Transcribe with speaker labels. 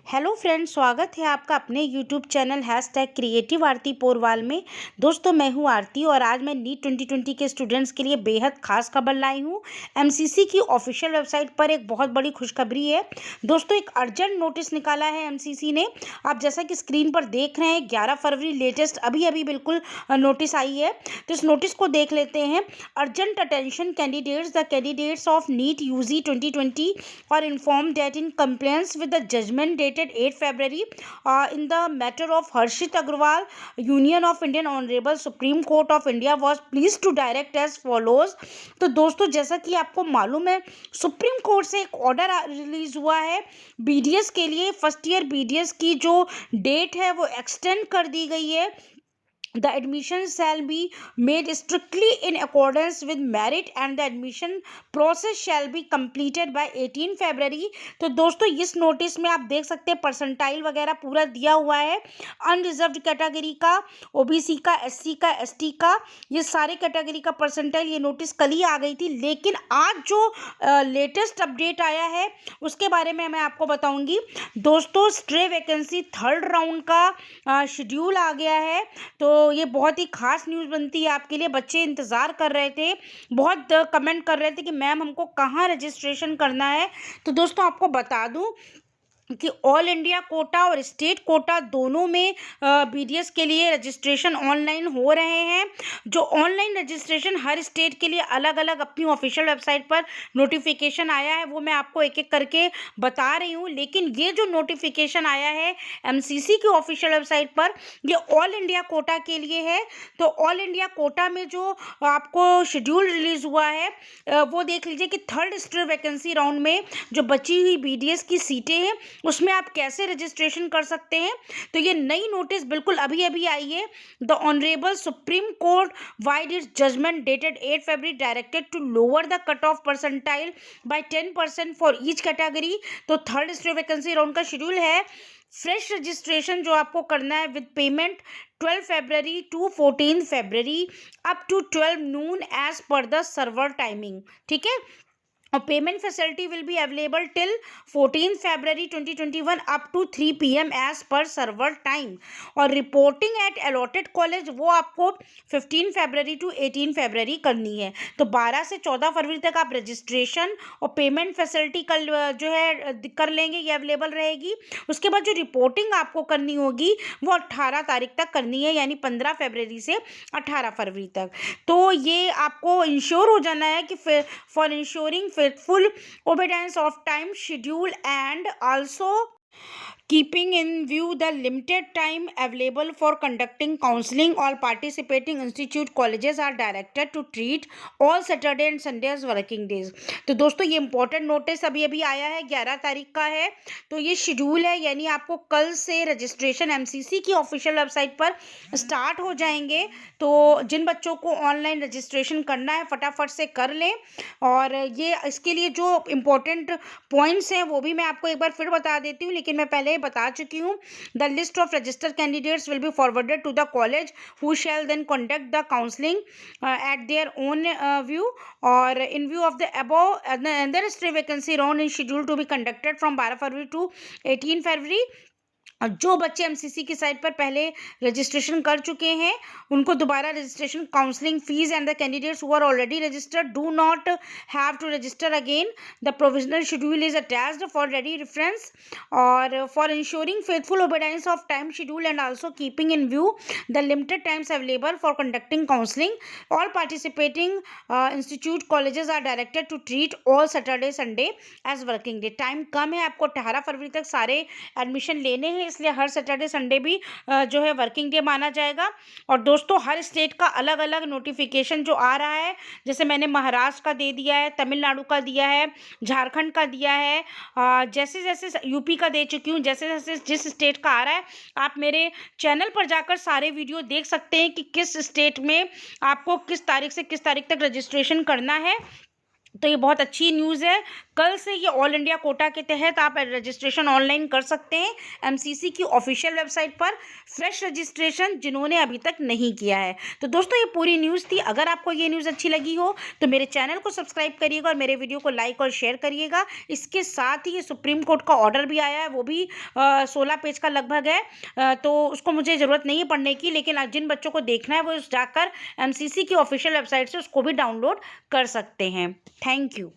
Speaker 1: Hello friends, स्वागत है आपका अपने यूट्यूब चैनल #क्रिएटिव आरती पोरवाल में। दोस्तों, मैं हूं आरती और आज मैं नीट 2020 के स्टूडेंट्स के लिए बेहद खास खबर लाई हूं। एमसीसी की ऑफिशियल वेबसाइट पर एक बहुत बड़ी खुशखबरी है। दोस्तों, एक अर्जेंट नोटिस निकाला है एमसीसी ने। आप जैसा कि स्क्रीन पर देख रहे हैं, 11 फरवरी लेटेस्ट अभी बिल्कुल नोटिस आई है। तो इस नोटिस को देख लेते हैं। Urgent attention candidates, the candidates of NEET UG 2020 और inform that in compliance with the judgment dated 8 February in the matter of Harshit Agrawal, Union of Indian Honorable Supreme Court of India was pleased to direct as follows। तो दोस्तों, जैसा कि आपको मालूम है, supreme court से एक order release हुआ है। बीडीएस के लिए फर्स्ट ईयर बीडीएस की जो डेट है वो एक्सटेंड कर दी गई है। The admission shall be made strictly in accordance with merit and the admission process shall be completed by 18 February। तो दोस्तों, इस नोटिस में आप देख सकते हैं परसेंटाइल वगैरह पूरा दिया हुआ है। अनरिजर्व्ड कैटेगरी का, ओबीसी का, एससी का, एसटी का, ये सारे कैटेगरी का परसेंटाइल। ये नोटिस कल ही आ गई थी, लेकिन आज जो लेटेस्ट अपडेट आया है उसके बारे में मैं आपको बताऊंगी। दोस्तों, स्ट्रे वैकेंसी थर्ड राउंड का शेड्यूल आ गया है। तो ये बहुत ही खास न्यूज़ बनती है आपके लिए। बच्चे इंतज़ार कर रहे थे, बहुत कमेंट कर रहे थे कि मैम हमको कहाँ रजिस्ट्रेशन करना है। तो दोस्तों, आपको बता दूं कि ऑल इंडिया कोटा और स्टेट कोटा दोनों में बीडीएस के लिए रजिस्ट्रेशन ऑनलाइन हो रहे हैं। जो ऑनलाइन रजिस्ट्रेशन हर स्टेट के लिए अलग अलग अपनी ऑफिशियल वेबसाइट पर नोटिफिकेशन आया है, वो मैं आपको एक एक करके बता रही हूँ। लेकिन ये जो नोटिफिकेशन आया है एमसीसी की ऑफिशियल वेबसाइट पर, ये ऑल इंडिया कोटा के लिए है। तो ऑल इंडिया कोटा में जो आपको शेड्यूल रिलीज हुआ है वो देख लीजिए कि थर्ड स्ट्रे वैकेंसी राउंड में जो बची हुई बीडीएस की सीटें हैं उसमें आप कैसे रजिस्ट्रेशन कर सकते हैं। तो ये नई नोटिस बिल्कुल अभी आई है। The honourable Supreme Court vide its judgment dated 8 February directed to lower the cut off percentile by 10% for each category. तो थर्ड स्ट्रे वैकेंसी राउंड का शेड्यूल है। फ्रेश रजिस्ट्रेशन जो आपको करना है with payment 12 February to 14 February up to 12 noon as per the server timing. ठीक है, और payment facility will be available till 14 February 2021 up to 3 PM as per server time. और रिपोर्टिंग एट अलॉटेड कॉलेज वो आपको 15 February to 18 February करनी है। तो 12 से 14 फरवरी तक आप रजिस्ट्रेशन और पेमेंट फैसिलिटी कल जो है कर लेंगे, ये अवेलेबल रहेगी। उसके बाद जो रिपोर्टिंग आपको करनी होगी वो 18 तारीख तक करनी है, यानी 15 February से 18 फरवरी तक। तो ये आपको इंश्योर हो जाना है कि for ensuring faithful obedience of time schedule and also keeping in view the limited time available for conducting counseling, all participating institute colleges are directed to treat all Saturday and Sunday as working days। तो दोस्तों, ये important notice अभी आया है, 11 तारीख का है। तो ये शेड्यूल है, यानी आपको कल से रजिस्ट्रेशन एमसीसी की ऑफिशियल वेबसाइट पर स्टार्ट हो जाएंगे। तो जिन बच्चों को ऑनलाइन रजिस्ट्रेशन करना है फटाफट से कर लें। और ये इसके लिए जो इम्पोर्टेंट पॉइंट्स हैं वो भी मैं आपको एक बार फिर बता देती हूँ, लेकिन मैं पहले बता चुकी हूँ। The list of registered candidates will be forwarded to the college who shall then conduct the counselling at their own view और in view of the above other stray vacancy round in schedule to be conducted from 12 February to 18 February. जो बच्चे MCC की site पर पहले registration कर चुके हैं उनको दोबारा registration counselling fees and the candidates who are already registered do not have to register again. The provisional schedule is attached for ready reference और for ensuring faithful obedience of time schedule and also keeping in view the limited times available for conducting counselling all participating institute colleges are directed to treat all Saturday Sunday as working day. Time कम है, आपको 18 फरवरी तक सारे admission लेने हैं, इसलिए हर Saturday Sunday भी जो है वर्किंग डे माना जाएगा। और दोस्तों, हर स्टेट का अलग अलग नोटिफिकेशन जो आ रहा है, जैसे मैंने महाराष्ट्र का दे दिया है, तमिलनाडु का दिया है, झारखंड का दिया है, जैसे जैसे यूपी का दे चुकी हूँ। जैसे जैसे जिस स्टेट का आ रहा है आप मेरे चैनल पर जाकर सारे वीडियो देख सकते हैं कि किस स्टेट में आपको किस तारीख से किस तारीख तक रजिस्ट्रेशन करना है। तो ये बहुत अच्छी न्यूज़ है। कल से ये ऑल इंडिया कोटा के तहत आप रजिस्ट्रेशन ऑनलाइन कर सकते हैं एमसीसी की ऑफिशियल वेबसाइट पर, फ्रेश रजिस्ट्रेशन जिन्होंने अभी तक नहीं किया है। तो दोस्तों ये पूरी न्यूज़ थी। अगर आपको ये न्यूज़ अच्छी लगी हो तो मेरे चैनल को सब्सक्राइब करिएगा और मेरे वीडियो को लाइक और शेयर करिएगा। इसके साथ ही ये सुप्रीम कोर्ट का ऑर्डर भी आया है, वो भी 16 पेज का लगभग है, तो उसको मुझे ज़रूरत नहीं है पढ़ने की, लेकिन जिन बच्चों को देखना है वो जाकर एमसीसी की ऑफिशियल वेबसाइट से उसको भी डाउनलोड कर सकते हैं। Thank you.